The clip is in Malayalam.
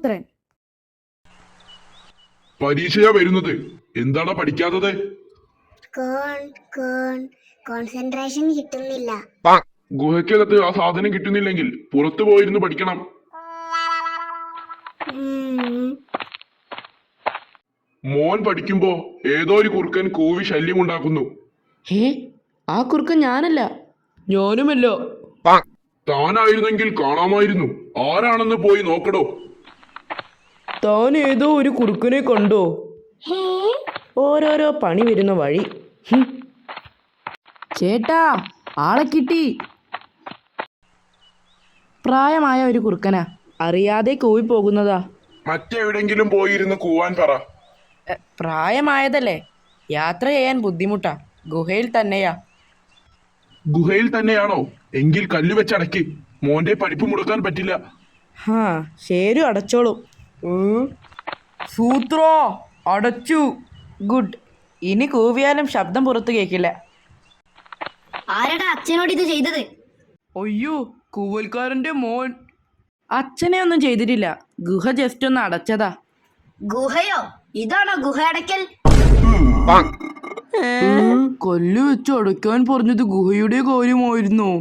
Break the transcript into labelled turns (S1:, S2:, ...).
S1: പുത്രൻ.
S2: പരീക്ഷയാ വരുന്നത്, എന്താടാ പഠിക്കാത്തത്?
S3: കോൺസെൻട്രേഷൻ കിട്ടുന്നില്ല.
S2: ഗുഹയ്ക്കകത്ത് ആ സാധനം കിട്ടുന്നില്ലെങ്കിൽ പുറത്തു പോയിരുന്നു പഠിക്കണം. മോൻ പഠിക്കുമ്പോ ഏതോ ഒരു കുറുക്കൻ കൂവി ശല്യമുണ്ടാക്കുന്നു.
S4: ആ കുറുക്കൻ ഞാനല്ല. ഞാനുമല്ലോ.
S2: താനായിരുന്നെങ്കിൽ കാണാമായിരുന്നു. ആരാണെന്ന് പോയി നോക്കടോ.
S4: താൻ ഏതോ ഒരു കുറുക്കനെ കണ്ടോ? ഓരോരോ പണി വരുന്ന വഴി. ചേട്ടാ, ആളെ കിട്ടി. പ്രായമായ ഒരു കുറുക്കനാ, അറിയാതെ കൂവി പോകുന്നതാ.
S2: മറ്റെവിടെങ്കിലും പോയിരുന്ന് കൂവാൻ പറ.
S4: പ്രായമായതല്ലേ, യാത്ര ചെയ്യാൻ ബുദ്ധിമുട്ടാ. ഗുഹയിൽ തന്നെയാ.
S2: ഗുഹയിൽ തന്നെയാണോ? എങ്കിൽ കല്ല് വെച്ചടയ്ക്ക്. മോന്റെ പഠിപ്പ് മുടക്കാൻ പറ്റില്ല.
S4: ശരി, അടച്ചോളൂ. സൂത്രോ, അടച്ചു. ഗുഡ്. ഇനി കൂവിയാലും ശബ്ദം പുറത്തു കേൾക്കില്ല.
S3: ആരടാ അച്ഛനോട് ഇത് ചെയ്തത്?
S4: അയ്യോ, കൂവൽക്കാരന്റെ മോൻ. അച്ഛനെ ഒന്നും ചെയ്തിട്ടില്ല, ഗുഹ ജസ്റ്റ് ഒന്ന് അടച്ചതാ.
S3: ഗുഹയോ? ഇതാണോ ഗുഹ അടയ്ക്കൽ?
S4: കല്ല് വെച്ച് അടയ്ക്കാൻ പറഞ്ഞത് ഗുഹയുടെ കാര്യമായിരുന്നോ?